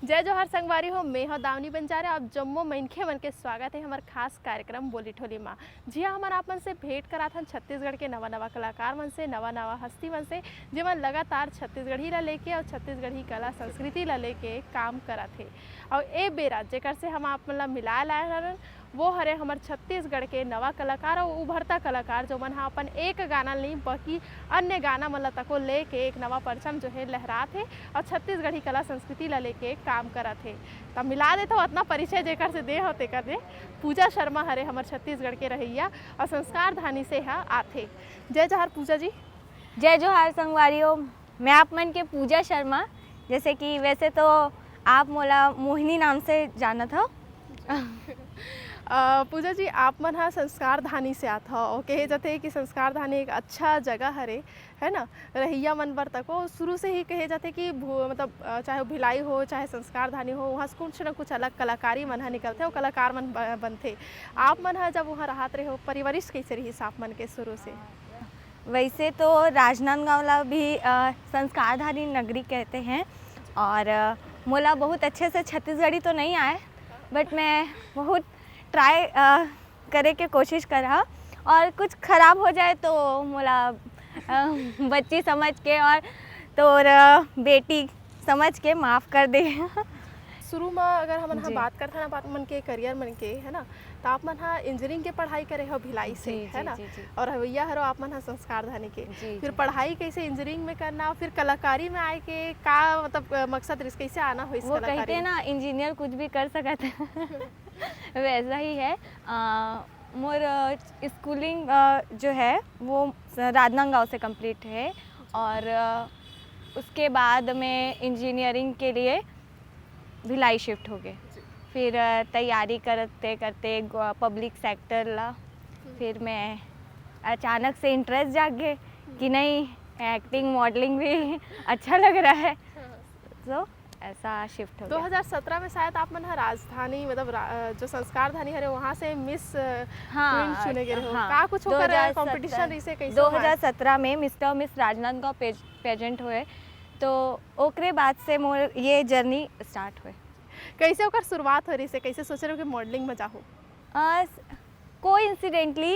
जय जोहार संगवारी हो, मैं हो दावनी बंजारे। आप जम्मो मनखे मन के स्वागत है हमारे खास कार्यक्रम बोली ठोली माँ। जी हाँ, हमारा आप मन से भेंट करा था छत्तीसगढ़ के नवा नवा कलाकार मन से, नवा नवा हस्ती मन से, जेमन लगातार छत्तीसगढ़ी ला लेके और छत्तीसगढ़ी कला संस्कृति ला लेके काम करा थे। और ए बेरा जेकर से हम आप मन ला मिलाए लाए हन वो हरे हमार छत्तीसगढ़ के नवा कलाकार और उभरता कलाकार जो मन अपन एक गाना नहीं बाकी अन्य गाना मन ला तको लेके एक नवा परचम जो है लहरा थे और छत्तीसगढ़ी कला संस्कृति ला लेके काम करा थे। तब मिला देता हूँ अपना परिचय जेकर से दे होते कर दे। पूजा शर्मा हरे हमार छत्तीसगढ़ के रहिया और संस्कार धानी से यहाँ आथे। जय जोहार पूजा जी। जय जोहार संगवारियों, मैं आप मन के पूजा शर्मा। जैसे कि वैसे तो आप मोला मोहिनी नाम से जाना था। पूजा जी, आप मन हाँ संस्कार धानी से आता हो और कहे जाते कि संस्कार धानी एक अच्छा जगह हरे है ना, रहिया मन बर तको शुरू से ही कहे जाते कि मतलब चाहे भिलाई हो चाहे संस्कार धानी हो, वहाँ से कुछ न कुछ अलग कलाकारी मन हा निकलते और कलाकार मन बनते। आप मन हा जब वहाँ रहते रहे हो, परिवारिश कैसे रही आप मन के शुरू से? वैसे तो राजनांदगांव ला भी संस्कारधारी नगरी कहते हैं और मोला बहुत अच्छे से छत्तीसगढ़ी तो नहीं आए, बट मैं बहुत ट्राई करे के कोशिश करा और कुछ ख़राब हो जाए तो मोला बच्ची समझ के और तो बेटी समझ के माफ़ कर दे। शुरू में अगर हम हाँ बात करते ना, बात मन के करियर मन के है ना, तो आप मन हाँ इंजीनियरिंग के पढ़ाई करे हो भिलाई से है ना, और भैया हरो आप मन हाँ संस्कार धानी के। फिर पढ़ाई कैसे इंजीनियरिंग में करना, फिर कलाकारी में आए के का मतलब मकसद रिस कैसे आना हो इस वो कहते हैं ना इंजीनियर कुछ भी कर सकते हैं वैसा ही है। मोर स्कूलिंग जो है वो राजनांदगांव से कंप्लीट है और उसके बाद में इंजीनियरिंग के लिए भिलाई शिफ्ट हो गए। फिर तैयारी करते करते पब्लिक सेक्टर ला फिर मैं अचानक से इंटरेस्ट जाग गए कि नहीं एक्टिंग मॉडलिंग भी अच्छा लग रहा है, तो ऐसा शिफ्ट हो गया। 2017 में शायद आप मन राजधानी मतलब जो संस्कार धानी है वहाँ से मिस क्वीन चुने गए हो। का कुछ होकर कंपटीशन इसे कैसे 2017 में मिस्टर मिस राजनांदगांव पेजेंट हुए, तो ओकरे बाद से मोर ये जर्नी स्टार्ट हुए। कैसे ओकर शुरुआत हो रही से, कैसे सोच रहे हो कि मॉडलिंग में जाओ? कोइंसिडेंटली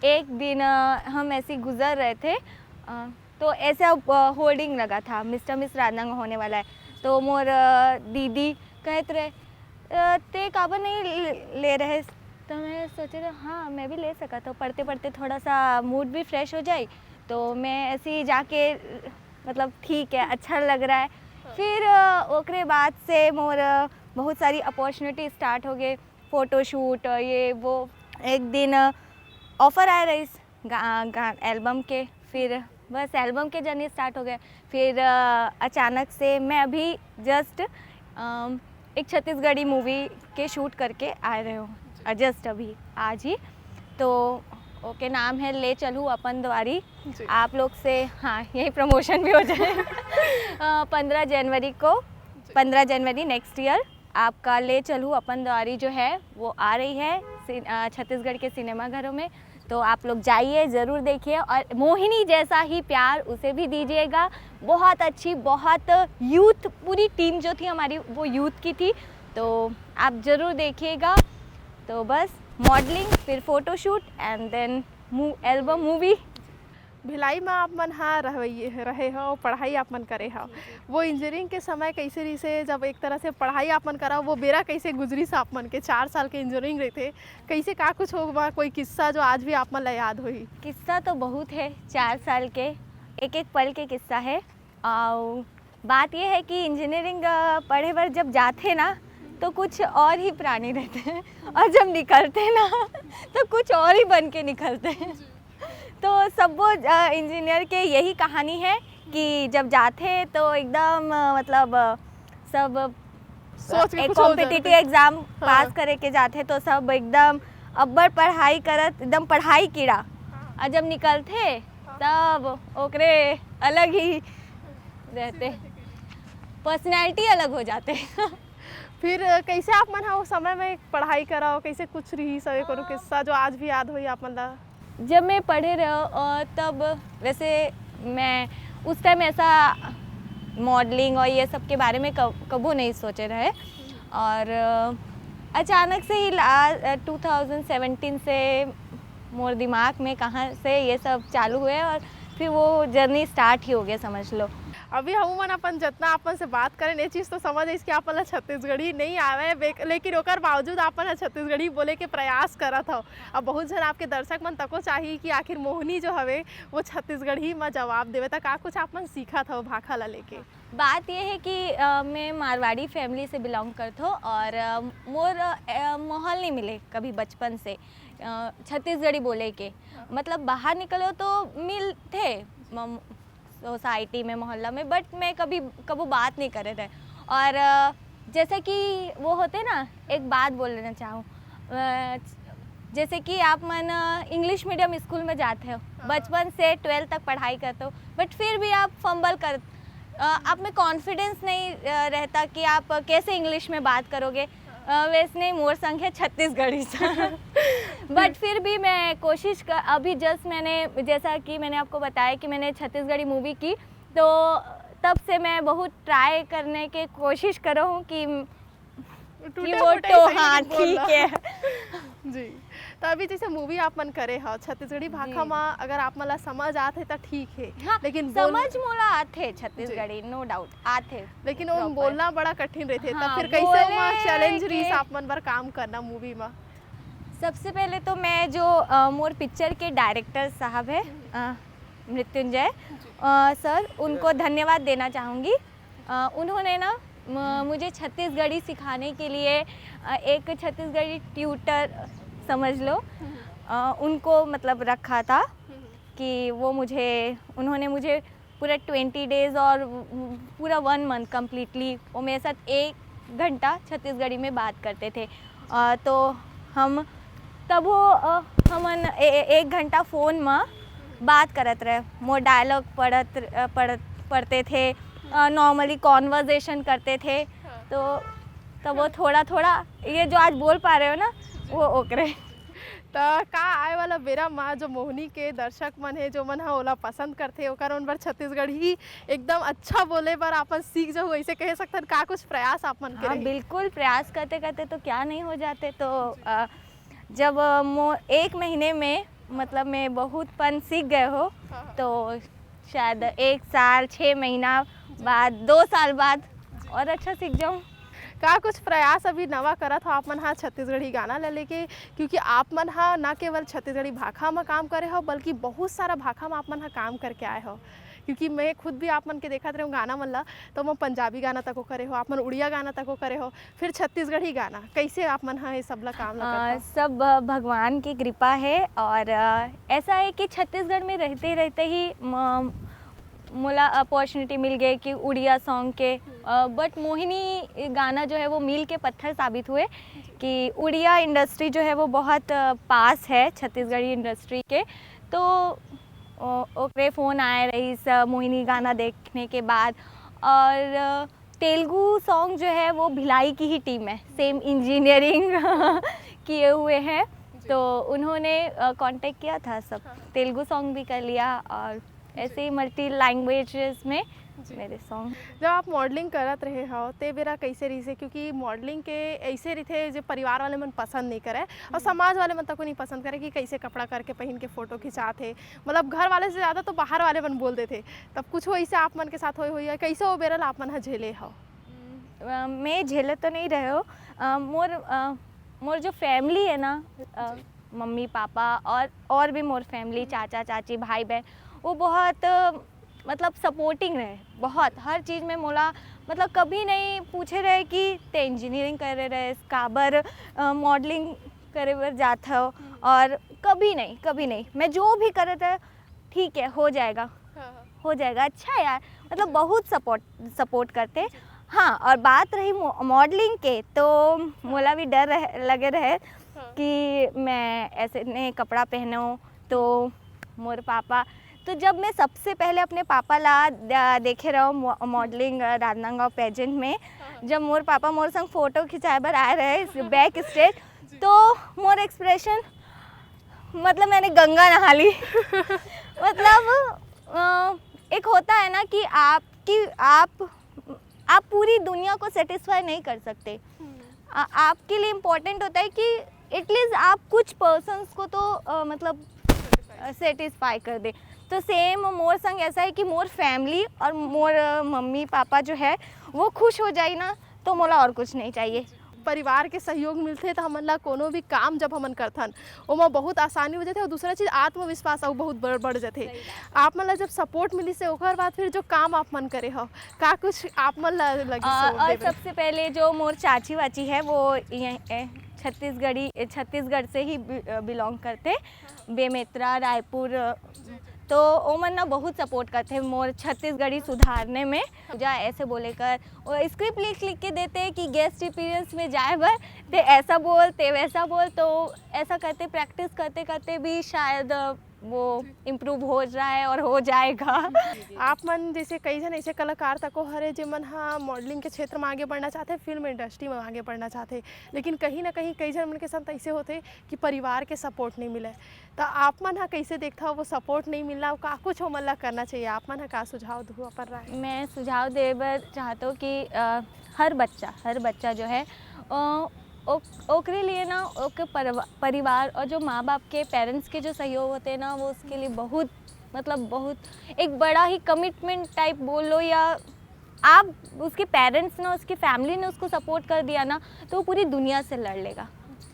एक दिन हम ऐसे गुजर रहे थे तो ऐसा होर्डिंग लगा था मिस्टर मिस राजनांदगांव होने वाला है, तो मोर दीदी कहते रहे ते काबर नहीं ले रहे, तो मैं सोचे रहे हाँ मैं भी ले सका, तो पढ़ते पढ़ते थोड़ा सा मूड भी फ्रेश हो जाए, तो मैं ऐसे ही जाके मतलब ठीक है अच्छा लग रहा है। फिर ओकरे बाद से मोर बहुत सारी अपॉर्चुनिटी स्टार्ट हो गए, फ़ोटोशूट ये वो। एक दिन ऑफ़र आया रही एल्बम के, फिर बस एल्बम के जर्नी स्टार्ट हो गए। फिर अचानक से मैं अभी जस्ट एक छत्तीसगढ़ी मूवी के शूट करके आ रहे हूँ जस्ट अभी आज ही, तो ओके नाम है ले चलूँ अपन द्वारी। आप लोग से हाँ यही प्रमोशन भी हो जाए 15 जनवरी नेक्स्ट ईयर आपका ले चलूँ अपन द्वारी जो है वो आ रही है छत्तीसगढ़ के सिनेमा घरों में, तो आप लोग जाइए ज़रूर देखिए और मोहिनी जैसा ही प्यार उसे भी दीजिएगा। बहुत अच्छी, बहुत यूथ, पूरी टीम जो थी हमारी वो यूथ की थी, तो आप ज़रूर देखिएगा। तो बस मॉडलिंग, फिर photoshoot and then album movie. Bhilai में आप मन हाँ रहे हो, पढ़ाई आप मन करे हो, वो इंजीनियरिंग के समय कैसे रही से, जब एक तरह से पढ़ाई आप मन करा वो बेरा कैसे गुजरी से आप मन के 4 साल के इंजीनियरिंग रहे थे, कैसे का कुछ होगा कोई किस्सा जो आज भी आप मन ला याद हुई? किस्सा तो बहुत है, 4 साल के एक एक पल के किस्सा है। और बात यह है कि इंजीनियरिंग पढ़े पर जब जाते ना तो कुछ और ही प्राणी रहते हैं और जब निकलते ना तो कुछ और ही बन के निकलते हैं। तो सब वो इंजीनियर के यही कहानी है कि जब जाते तो एकदम मतलब सब एक कॉम्पिटिटिव एग्ज़ाम पास करे के जाते तो सब एकदम अब्बर पढ़ाई करत, एकदम पढ़ाई कीड़ा, और जब निकलते तब ओकरे अलग ही रहते, पर्सनैलिटी अलग हो जाते फिर कैसे आप मन वो समय में पढ़ाई कराओ, कैसे कुछ रही सब करो किस्सा जो आज भी याद हुई आप मन ला? जब मैं पढ़े रहो तब वैसे मैं उस टाइम ऐसा मॉडलिंग और ये सब के बारे में कबू नहीं सोचे रहे। और अचानक से ही 2017 से मोर दिमाग में कहाँ से ये सब चालू हुए और फिर वो जर्नी स्टार्ट ही हो गया समझ लो। अभी हम मन अपन जितना अपन से बात करें ये चीज़ तो समझ है कि अपन छत्तीसगढ़ी नहीं आवे, लेकिन ओकर बावजूद अपन छत्तीसगढ़ी बोले के प्रयास करत हो। अब बहुत जन आपके दर्शक मन तको चाहिए कि आखिर मोहिनी जो हवे वो छत्तीसगढ़ी में जवाब देवे, तक का कुछ अपन सीखा था भाखा ला लेके। बात यह है कि मैं मारवाड़ी फैमिली से बिलोंग करता हूँ और मोर माहौल नहीं मिले कभी बचपन से छत्तीसगढ़ी बोले के। मतलब बाहर निकलो तो मिल थे सोसाइटी में मोहल्ला में, बट मैं कभी बात नहीं करे थे। और जैसे कि वो होते ना, एक बात बोल लेना चाहूँ, जैसे कि आप मन इंग्लिश मीडियम स्कूल में जाते हो, बचपन से 12th तक पढ़ाई करते हो, बट फिर भी आप फंबल कर आप में कॉन्फिडेंस नहीं रहता कि आप कैसे इंग्लिश में बात करोगे। वैसे नहीं मोर संग है छत्तीसगढ़ी सा बट फिर भी मैं कोशिश कर, अभी जस्ट मैंने जैसा कि मैंने आपको बताया कि मैंने छत्तीसगढ़ी मूवी की, तो तब से मैं बहुत ट्राई करने की कोशिश कर रहा हूँ कि वो तो हाँ ठीक है जी। तो अभी जैसे मूवी आप मन करे हो छत्तीसगढ़ी भाषा में, अगर आप मला समझ आते तो ठीक है। हाँ, लेकिन समझ मोला आते छत्तीसगढ़ी नो डाउट आते, लेकिन वो बोलना बड़ा कठिन रहते। हाँ, तब फिर कैसे वो चैलेंज रही आप मन पर काम करना मूवी में? सबसे पहले तो मैं जो मोर पिक्चर के डायरेक्टर साहब है मृत्युंजय सर, उनको धन्यवाद देना चाहूँगी। उन्होंने ना मुझे छत्तीसगढ़ी सिखाने के लिए एक छत्तीसगढ़ी ट्यूटर समझ लो उनको मतलब रखा था कि उन्होंने मुझे पूरा 20 डेज़ और पूरा 1 मंथ कम्प्लीटली वो मेरे साथ 1 घंटा छत्तीसगढ़ी में बात करते थे। तो हम तब वो हमन 1 घंटा फ़ोन में बात करत रहे, मोर डायलॉग पढ़ते थे, नॉर्मली कॉन्वर्जेशन करते थे। तो तब वो थोड़ा ये जो आज बोल पा रहे हो ना वो ओकरे। तो का आए वाला बेरा माँ जो मोहिनी के दर्शक मन है जो मन ओला पसंद करते ओकर उन पर छत्तीसगढ़ी एकदम अच्छा बोले पर अपन सीख जाओ, ऐसे कह सकते का कुछ प्रयास आप मन हाँ, बिल्कुल प्रयास करते करते तो क्या नहीं हो जाते। तो जब 1 महीने में मतलब मैं बहुत पन सीख गए हो, तो शायद 1 साल 6 महीना बाद 2 साल बाद और अच्छा सीख जाऊँ। का कुछ प्रयास अभी नवा करत हो आप मन हाँ छत्तीसगढ़ी गाना ले लेके? क्योंकि आप मन हाँ ना केवल छत्तीसगढ़ी भाषा में काम करे हो बल्कि बहुत सारा भाषा में आप मन हाँ काम करके आए हो। क्योंकि मैं खुद भी आप मन के देखा रहे हूँ गाना मन ला, तो मैं पंजाबी गाना तक करे हो, आप मन उड़िया गाना तक करे हो, फिर छत्तीसगढ़ी गाना, कैसे आप मन हाँ ये सब ला काम लगा? सब भगवान की कृपा है। और ऐसा है कि छत्तीसगढ़ में रहते रहते ही मोला अपॉर्चुनिटी मिल गई कि उड़िया सॉन्ग के, बट मोहिनी गाना जो है वो मील के पत्थर साबित हुए कि उड़िया इंडस्ट्री जो है वो बहुत पास है छत्तीसगढ़ी इंडस्ट्री के। तो ओकरे फ़ोन आए रही मोहिनी गाना देखने के बाद। और तेलुगु सॉन्ग जो है वो भिलाई की ही टीम है, सेम इंजीनियरिंग किए हुए हैं, तो उन्होंने कांटेक्ट किया था, सब तेलुगु सॉन्ग भी कर लिया और ऐसे ही मल्टी लैंग्वेजेस में मेरे सॉन्ग। जब आप मॉडलिंग करत रहे हो ते बेरा कैसे रही से? क्योंकि मॉडलिंग के ऐसे रही जो परिवार वाले मन पसंद नहीं करे और समाज वाले मन तक नहीं पसंद करे कि कैसे कपड़ा करके पहन के फ़ोटो खिंचाते, मतलब घर वाले से ज़्यादा तो बाहर वाले मन बोलते थे। तब कुछ वैसे आप मन के साथ हुई है कैसे वो बेरा आप मन झेले हो? मैं झेले तो नहीं रहे हो, मोर जो फैमिली है ना, मम्मी पापा और भी मोर फैमिली, चाचा चाची भाई बहन, वो बहुत मतलब सपोर्टिंग रहे, बहुत हर चीज़ में मोला मतलब कभी नहीं पूछे रहे कि ते इंजीनियरिंग करे रहे काबर मॉडलिंग करे बर जाता हो, और कभी नहीं मैं जो भी करे थे ठीक है हो जाएगा अच्छा यार, मतलब बहुत सपोर्ट करते। हाँ, और बात रही मॉडलिंग के, तो मोला भी डर लगे रहे कि मैं ऐसे नहीं कपड़ा पहनूँ। तो मोर पापा, तो जब मैं सबसे पहले अपने पापा ला देखे रहो मॉडलिंग राजनांदगांव पेजेंट में, जब मोर पापा मोर संग फ़ोटो खिंचाए बर आए रहे बैक स्टेज, तो मोर एक्सप्रेशन मतलब मैंने गंगा नहा ली मतलब एक होता है ना कि आप कि आप पूरी दुनिया को सेटिस्फाई नहीं कर सकते। आपके लिए इम्पोर्टेंट होता है कि एटलीस्ट आप कुछ पर्सन्स को तो मतलब सेटिस्फाई कर दे। तो सेम मोर संग ऐसा है कि मोर फैमिली और मोर मम्मी पापा जो है वो खुश हो जाए ना, तो मोला और कुछ नहीं चाहिए। परिवार के सहयोग मिलते तो हमन ला कोनो भी काम जब हमन करथन ओमा बहुत आसानी हो जाथे और दूसरा चीज़ आत्मविश्वास और बहुत बढ़ जाथे। आप मन ला जब सपोर्ट मिली से ओकर बाद फिर जो काम आप मन करे हो का कुछ आप मन ला लगी और सबसे पहले जो मोर चाची वाची है वो छत्तीसगढ़ से ही बिलोंग करते, बेमेतरा रायपुर। तो वो मन ना बहुत सपोर्ट करते हैं मोर छत्तीसगढ़ी सुधारने में। जा ऐसे बोले कर और स्क्रिप्ट लिख के देते हैं कि गेस्ट अपीयरेंस में जाए बर ते ऐसा बोल ते वैसा बोल, तो ऐसा करते प्रैक्टिस करते करते भी शायद वो इम्प्रूव हो रहा है और हो जाएगा। आप मन जैसे कई जन ऐसे कलाकार तको हरे जो मन हाँ मॉडलिंग के क्षेत्र में आगे बढ़ना चाहते, फिल्म इंडस्ट्री में आगे बढ़ना चाहते, लेकिन कहीं ना कहीं कई जन मन के साथ ऐसे होते कि परिवार के सपोर्ट नहीं मिले। तो आप मन हाँ कैसे देखता हो वो सपोर्ट नहीं मिलना, का कुछ हो मन ला करना चाहिए? आप मन हाँ का सुझाव दो अपन राय? मैं सुझाव दे बर चाहता हूँ कि हर बच्चा जो है ओकरे लिए ना ओके परिवार और जो माँ बाप के पेरेंट्स के जो सहयोग होते हैं ना, वो उसके लिए बहुत एक बड़ा ही कमिटमेंट टाइप बोल लो, या आप उसके पेरेंट्स ने उसकी फैमिली ने उसको सपोर्ट कर दिया ना तो वो पूरी दुनिया से लड़ लेगा।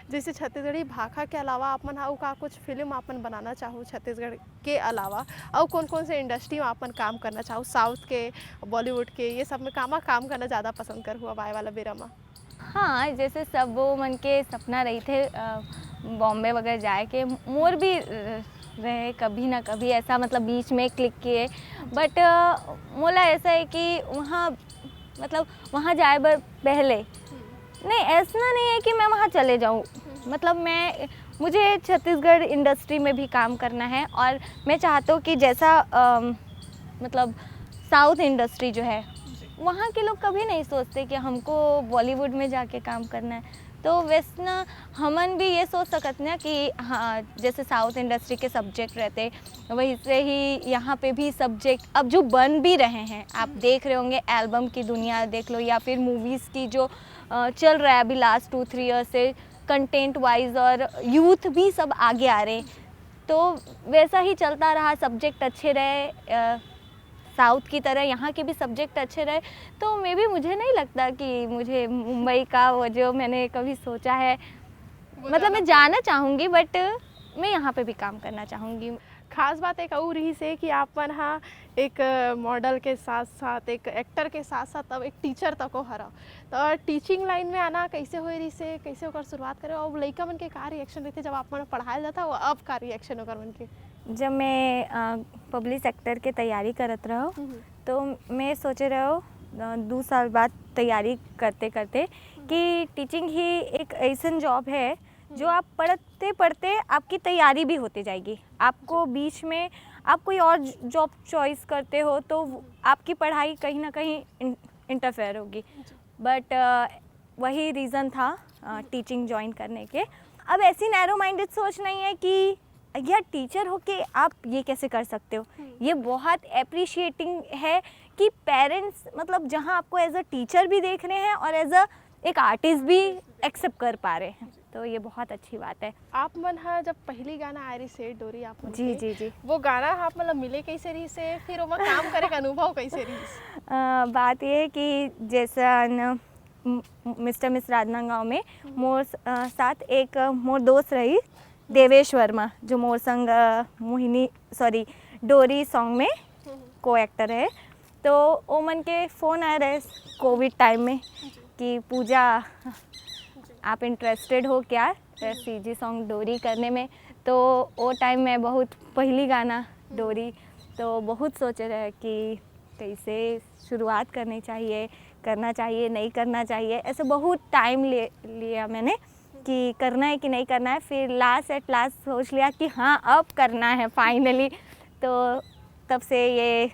जैसे छत्तीसगढ़ी भाषा के अलावा आप मन हाँ का कुछ फिल्म आपन बनाना चाहो छत्तीसगढ़ के अलावा, और कौन कौन से इंडस्ट्री में आपन काम करना चाहो, साउथ के बॉलीवुड के ये सब में काम करना ज़्यादा पसंद कर हुआ आए वाला बेरा में? हाँ, जैसे सब वो मन के सपना रही थे बॉम्बे वगैरह जाए के, मोर भी रहे कभी ना कभी ऐसा मतलब बीच में क्लिक किए, बट मोला ऐसा है कि वहाँ जाए बर पहले नहीं, ऐसा नहीं है कि मैं वहाँ चले जाऊँ, मतलब मुझे छत्तीसगढ़ इंडस्ट्री में भी काम करना है। और मैं चाहता हूँ कि जैसा मतलब साउथ इंडस्ट्री जो है वहाँ के लोग कभी नहीं सोचते कि हमको बॉलीवुड में जाके काम करना है, तो वैसे ना हमन भी ये सोच सकते ना कि हाँ जैसे साउथ इंडस्ट्री के सब्जेक्ट रहते वही से ही यहाँ पे भी सब्जेक्ट अब जो बन भी रहे हैं, आप देख रहे होंगे एल्बम की दुनिया देख लो या फिर मूवीज़ की जो चल रहा है अभी लास्ट 2-3 ईयर से कंटेंट वाइज, और यूथ भी सब आगे आ रहे, तो वैसा ही चलता रहा, सब्जेक्ट अच्छे रहे साउथ की तरह यहाँ के भी सब्जेक्ट अच्छे रहे, तो मुझे नहीं लगता कि मुझे मुंबई का वो जो मैंने कभी सोचा है, मतलब मैं जाना चाहूँगी बट मैं यहाँ पे भी काम करना चाहूँगी। खास बात एक और रही से कि आप मन हाँ एक मॉडल के साथ साथ एक एक्टर के साथ साथ अब एक टीचर तक हो हरा, तो टीचिंग लाइन में आना कैसे हो रही से, कैसे होकर शुरुआत करे और लड़का मन के का रिएक्शन रहते जब आप मन पढ़ाया जाता वो अब का रिएक्शन होकर मन के? जब मैं पब्लिक सेक्टर के तैयारी करत रहो तो मैं सोचे रहो 2 साल बाद तैयारी करते करते कि टीचिंग ही एक ऐसा जॉब है जो आप पढ़ते पढ़ते आपकी तैयारी भी होती जाएगी, आपको बीच में आप कोई और जॉब चॉइस करते हो तो आपकी पढ़ाई कहीं ना कहीं इंटरफेयर होगी, बट वही रीज़न था टीचिंग ज्वाइन करने के। अब ऐसी नैरो माइंडेड सोच नहीं है कि यार टीचर हो के आप ये कैसे कर सकते हो, ये बहुत एप्रिशिएटिंग है कि पेरेंट्स मतलब जहाँ आपको एज अ टीचर भी देख रहे हैं और एज अ एक आर्टिस्ट भी एक्सेप्ट कर पा रहे हैं, तो ये बहुत अच्छी बात है। आप मन हाँ जब पहली गाना आए रही से डोरी आप मन जी के, जी जी वो गाना आप मतलब मिले कैसे रही से, फिर वो काम करे का अनुभव कैसे रही? बात ये है कि जैसा मिस्टर मिस राजनांदगांव में मोर साथ एक मोर दोस्त रही देवेश वर्मा, जो मोर संग डोरी सॉन्ग में को एक्टर है, तो वो मन के फ़ोन आए रहे कोविड टाइम में कि पूजा आप इंटरेस्टेड हो क्या सीजी सॉन्ग डोरी करने में, तो वो टाइम में बहुत पहली गाना डोरी, तो बहुत सोचे रहे कि कैसे शुरुआत करनी चाहिए, करना चाहिए नहीं करना चाहिए, ऐसे बहुत टाइम लिया मैंने कि करना है कि नहीं करना है, फिर एट लास्ट सोच लिया कि हाँ अब करना है फाइनली, तो तब से ये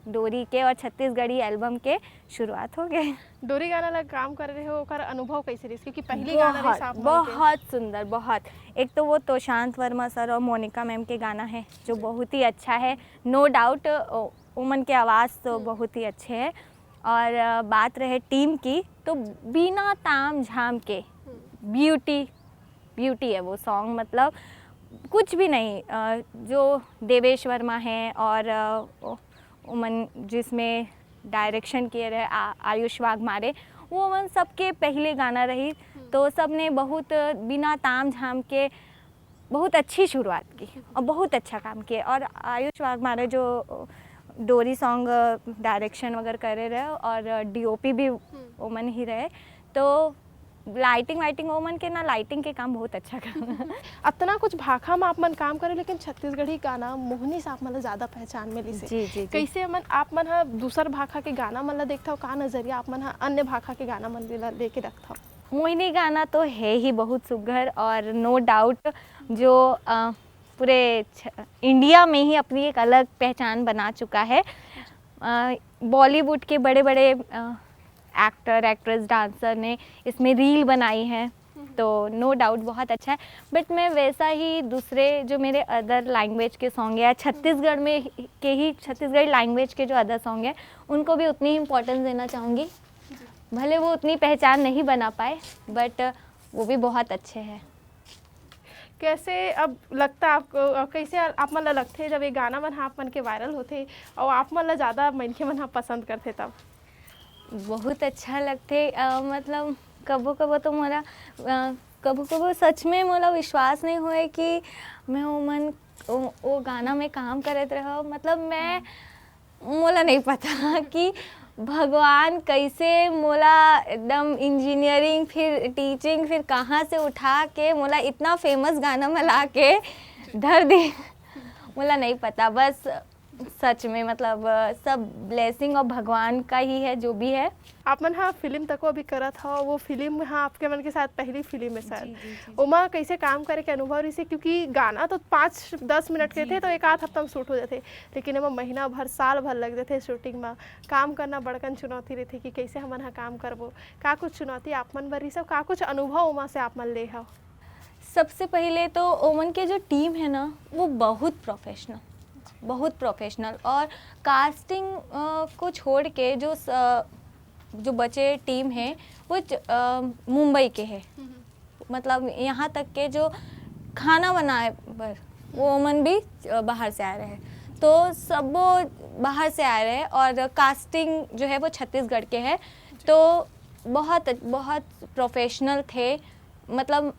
डोरी के और छत्तीसगढ़ी एल्बम के शुरुआत हो गए। डोरी गाना लग काम कर रहे हो कर अनुभव कैसे रही, क्योंकि पहली गाना रही साहब बहुत सुंदर, बहुत एक तो वो तोशांत वर्मा सर और मोनिका मैम के गाना है जो बहुत ही अच्छा है, नो डाउट ओमन के आवाज़ तो बहुत ही अच्छे है। और बात रहे टीम की, तो बिना ताम झाम के ब्यूटी ब्यूटी है वो सॉन्ग, मतलब कुछ भी नहीं। जो देवेश वर्मा हैं और ओमन जिसमें डायरेक्शन किए रहे आयुष वाघमारे, वो ओमन सबके पहले गाना रही, तो सब ने बहुत बिना ताम झाम के बहुत अच्छी शुरुआत की और बहुत अच्छा काम किया। और आयुष वाघमारे जो डोरी सॉन्ग डायरेक्शन वगैरह करे रहे और डीओपी भी ओमन ही रहे, तो लाइटिंग ओमन के ना, लाइटिंग के काम बहुत अच्छा करना। अतना कुछ भाखा में आप मन काम करे, लेकिन छत्तीसगढ़ी गाना मोहनी से आप मन ज़्यादा पहचान मिली से। जी। कैसे मन आप मन हा दूसर भाखा के गाना मन ला देखता हो, का नजरिया आप मन हा अन्य भाखा के गाना मन ला लेके रखता हो? मोहिनी गाना तो है ही बहुत सुघर, और नो डाउट जो पूरे इंडिया में ही अपनी एक अलग पहचान बना चुका है। बॉलीवुड के बड़े बड़े एक्टर एक्ट्रेस डांसर ने इसमें रील बनाई है, तो नो डाउट बहुत अच्छा है। बट मैं वैसा ही दूसरे जो मेरे अदर लैंग्वेज के सॉन्ग है, छत्तीसगढ़ में के ही छत्तीसगढ़ी लैंग्वेज के जो अदर सॉन्ग है, उनको भी उतनी ही इम्पोर्टेंस देना चाहूँगी। भले वो उतनी पहचान नहीं बना पाए, बट वो भी बहुत अच्छे हैं। कैसे अब लगता आपको, कैसे आप मन ला लगते जब ये गाना मन आप मन के वायरल होते और आप मन ला ज़्यादा मनखे मन पसंद करते तब? बहुत अच्छा लगते। मतलब कबो कबो तो मोला कबो कबो सच में मोला विश्वास नहीं हुए कि मैं वो गाना में काम करत रहा। मतलब मैं मोला नहीं पता कि भगवान कैसे मोला एकदम इंजीनियरिंग फिर टीचिंग फिर कहाँ से उठा के मोला इतना फेमस गाना में ला के धर दी। मोला नहीं पता, बस सच में मतलब सब ब्लेसिंग और भगवान का ही है जो भी है। आप मन हाँ फिल्म तक अभी करत हो, वो फिल्म हाँ आपके मन के साथ पहली फिल्म है शायद, उमा कैसे काम करे के अनुभव रही से? क्योंकि गाना तो 5-10 मिनट के थे तो एक आध हफ्ता में शूट हो जाते, लेकिन एमा महीना भर साल भर लग जाते शूटिंग में। काम करना बड़कन चुनौती रहती कि कैसे हमन हाँ काम करबो, का कुछ चुनौती आप मन बर रही सब, का कुछ अनुभव उमा से आप मन ले हो? सबसे पहले तो ओमन के जो टीम है ना, वो बहुत प्रोफेशनल और कास्टिंग को छोड़ के जो बचे टीम है वो मुंबई के हैं। मतलब यहाँ तक के जो खाना बनाए पर वो ओमन भी बाहर से आ रहे हैं, तो सब वो बाहर से आ रहे हैं और कास्टिंग जो है वो छत्तीसगढ़ के है, तो बहुत प्रोफेशनल थे। मतलब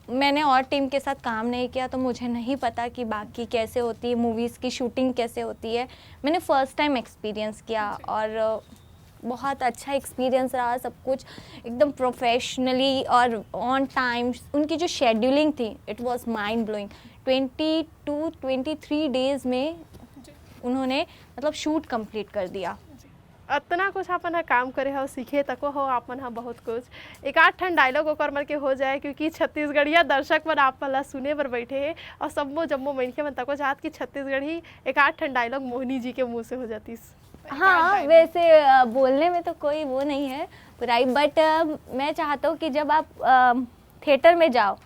मैंने और टीम के साथ काम नहीं किया तो मुझे नहीं पता कि बाकी कैसे होती है, मूवीज़ की शूटिंग कैसे होती है। मैंने फ़र्स्ट टाइम एक्सपीरियंस किया और बहुत अच्छा एक्सपीरियंस रहा। सब कुछ एकदम प्रोफेशनली और ऑन टाइम। उनकी जो शेड्यूलिंग थी it was mind blowing. 22-23 days में उन्होंने मतलब शूट कंप्लीट कर दिया। इतना कुछ अपन हा काम करे हो, सीखे तको हो आप मन हा बहुत कुछ। एक आध ठन डायलॉग ओकर मन के हो जाए, क्योंकि छत्तीसगढ़िया दर्शक मन आप मन ला सुने बर बैठे है और सबो जम्मो मनखे मन तको चाहत कि छत्तीसगढ़ी एक आध ठन डायलॉग मोहिनी जी के मुँह से हो जातीस। हाँ, वैसे बोलने में तो कोई वो नहीं है बुराई, बट मैं चाहता हूँ कि जब आप थिएटर में जाओ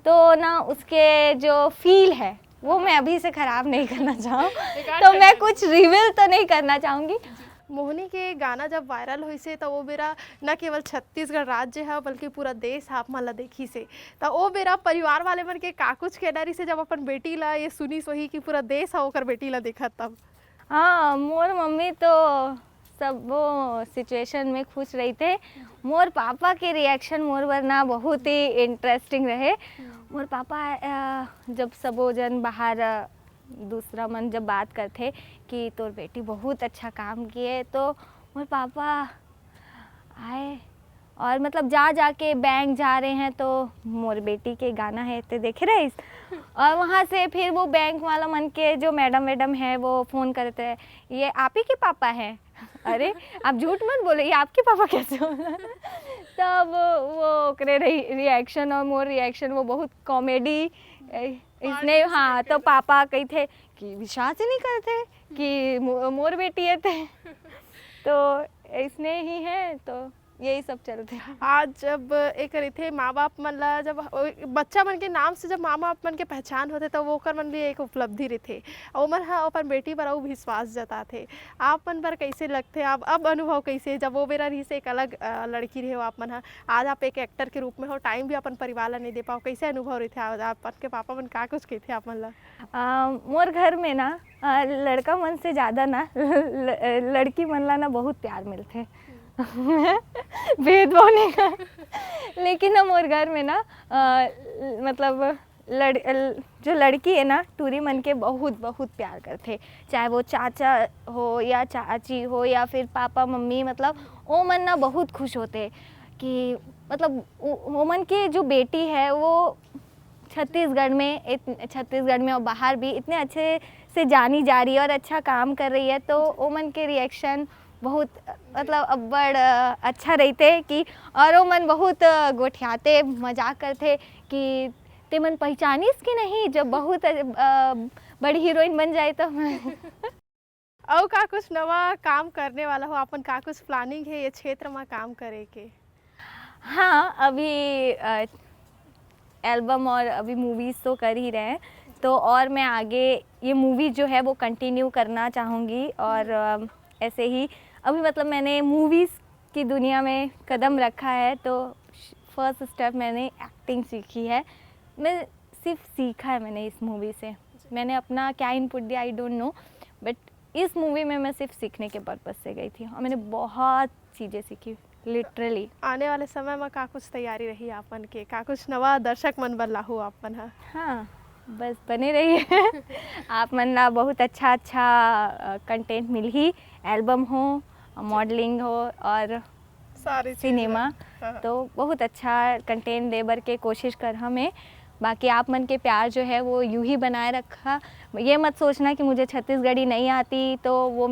तो ना उसके जो फील है वो मैं अभी से ख़राब नहीं करना चाहूँ, तो मैं कुछ रिवील तो नहीं करना चाहूँगी। मोहिनी के गाना जब वायरल हुई से तो वो बेरा न केवल छत्तीसगढ़ राज्य है बल्कि पूरा देश आप मन ला देखी से, तो वो बेरा परिवार वाले मन के का कुछ के डरी से जब अपन बेटी ला ये सुनी सोही कि पूरा देश है ओकर बेटी ला देखा तब? हाँ, मोर मम्मी तो सब वो सिचुएशन में खुश रही थे। मोर पापा के रिएक्शन मोर वरना बहुत ही इंटरेस्टिंग रहे। मोर पापा जब सबो जन बाहर दूसरा मन जब बात करते कि तोर बेटी बहुत अच्छा काम किए, तो मोर पापा आए और मतलब जाके बैंक जा रहे हैं तो मोर बेटी के गाना है तो देखे रहे। और वहाँ से फिर वो बैंक वाला मन के जो मैडम है वो फ़ोन करते हैं, ये आप ही के पापा हैं? अरे आप झूठ मत बोलो, ये आपके पापा कैसे हो? तब वो करे रिएक्शन और मोर रिएक्शन वो बहुत कॉमेडी इसने। हाँ, तो पापा कही थे कि विश्वास ही नहीं करते कि मोर बेटी है थे, तो इसने ही है। तो यही सब चलते हैं। आज जब एक रीते माँ बाप मन ला जब बच्चा मन के नाम से जब माँ बाप मन के पहचान होते तो वो ओकर मन भी एक उपलब्धि रथे और मन हा अपन बेटी पर अउ विश्वास जताथे। आप मन पर कैसे लगथे आप अब अनुभव कैसे जब वो बेरा रही से एक अलग लड़की रहे हो आप मन हा आज आप एक एक्टर के रूप में हो टाइम भी अपन परिवार ला नहीं दे पाओ कैसे अनुभव रहे आज आप के पापा मन का कुछ कहते आप मन ला? मोर घर में ना लड़का मन से ज़्यादा ना लड़की मन ला ना बहुत प्यार मिलते भेदभाव नहीं का लेकिन ना मोर घर में ना मतलब जो लड़की है ना टूरी मन के बहुत बहुत प्यार करते, चाहे वो चाचा हो या चाची हो या फिर पापा मम्मी, मतलब वो मन ना बहुत खुश होते कि मतलब वो मन की जो बेटी है वो छत्तीसगढ़ में और बाहर भी इतने अच्छे से जानी जा रही है और अच्छा काम कर रही है, तो वो मन के रिएक्शन बहुत मतलब अब्बड़ अच्छा रहते कि और वो मन बहुत गोठियाते मजाक करते कि ते मन पहचानिस कि नहीं जब बहुत बड़ी हीरोइन बन जाए तो और का कुछ नवा काम करने वाला हो अपन का कुछ प्लानिंग है ये क्षेत्र में काम करे के? हाँ, अभी एल्बम और अभी मूवीज़ तो कर ही रहे हैं, तो और मैं आगे ये मूवी जो है वो कंटिन्यू करना चाहूँगी और ऐसे ही अभी मतलब मैंने मूवीज़ की दुनिया में कदम रखा है, तो फर्स्ट स्टेप मैंने एक्टिंग सीखी है। मैं सिर्फ सीखा है मैंने इस मूवी से, मैंने अपना क्या इनपुट दिया आई डोंट नो, बट इस मूवी में मैं सिर्फ सीखने के पर्पज़ से गई थी और मैंने बहुत चीज़ें सीखी लिटरली। आने वाले समय में का कुछ तैयारी रही आपन के का कुछ नवा दर्शक मन बल्ला हो आपन हा? हाँ, बस बने रहिए आप मन ला बहुत अच्छा कंटेंट मिल ही, एल्बम हो, मॉडलिंग हो और सारी सिनेमा, तो बहुत अच्छा कंटेंट दे बर के कोशिश कर हमें। बाकी आप मन के प्यार जो है वो यूं ही बनाए रखा, ये मत सोचना कि मुझे छत्तीसगढ़ी नहीं आती तो वो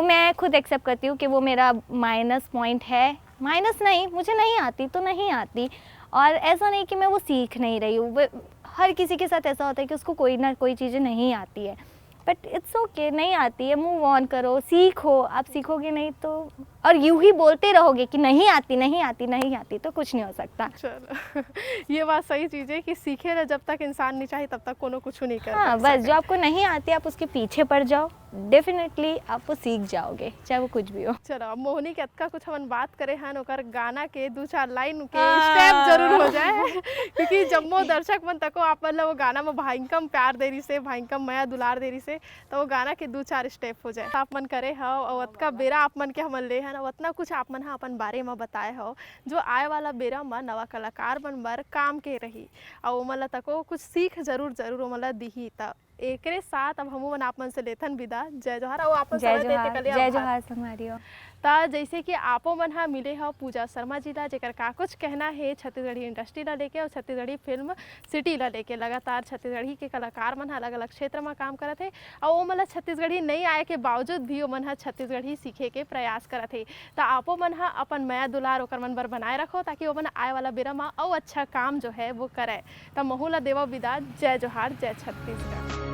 मैं खुद एक्सेप्ट करती हूँ कि वो मेरा माइनस पॉइंट है। माइनस नहीं, मुझे नहीं आती तो नहीं आती, और ऐसा नहीं कि मैं वो सीख नहीं रही हूँ। हर किसी के साथ ऐसा होता है कि उसको कोई ना कोई चीज़ें नहीं आती है, बट इट्स ओके, नहीं आती है, मूव ऑन करो, सीखो। आप सीखोगे नहीं तो और यूं ही बोलते रहोगे कि नहीं आती नहीं आती नहीं आती तो कुछ नहीं हो सकता। चलो ये बात सही चीज़ है कि सीखे ना जब तक इंसान नहीं चाहे तब तक कोनो कुछ नहीं कर हाँ, बस जो आपको नहीं आती आप उसके पीछे पड़ जाओ, डेफिनेटली आप वो सीख जाओगे चाहे वो कुछ भी हो। चलो अब मोहिनी के अतका कुछ हम बात करे हन ओकर गाना के 2-4 लाइन के स्टेप जरूर हो जाए क्योंकि जम्मो दर्शक मन तको आप मतलब वो गाना में भाईकम प्यार दे रही से भाईकम माया दुलार दे रही से, तो वो गाना के 2-4 स्टेप हो जाए आप मन करे हो और अतका बेरा आप मन के हमन ले हन और उतना कुछ आप मन हा अपन बारे में बताए हो जो आए वाला बेरा में नवा कलाकार मन बर काम के रही और मतलब तको कुछ सीख जरूर मतलब दिही। त एकरे साथ अब हमू मन आप मन से लेथन विदा। जय जोहार। और आपन जय जोहार, जय जोहार संगवारियों। ता जैसे कि आपो मन हा मिले हो पूजा शर्मा जी ला जेकर का कुछ कहना है छत्तीसगढ़ी इंडस्ट्री ला लेके और छत्तीसगढ़ी फिल्म सिटी ला लेके लगातार छत्तीसगढ़ी के कलाकार मन हा अलग अलग क्षेत्र में काम करत है और वो मतलब छत्तीसगढ़ी नहीं आए के बावजूद भी वो मन हा छत्तीसगढ़ी सीखे के प्रयास करत है। तो आपो मन हा अपन माया दुलार ओकर मन बर बनाए रखो ताकि वो मन आए वाला बेरा में और अच्छा काम जो है वो करे। तो महू ला देवा विदा। जय जोहार, जय छत्तीसगढ़।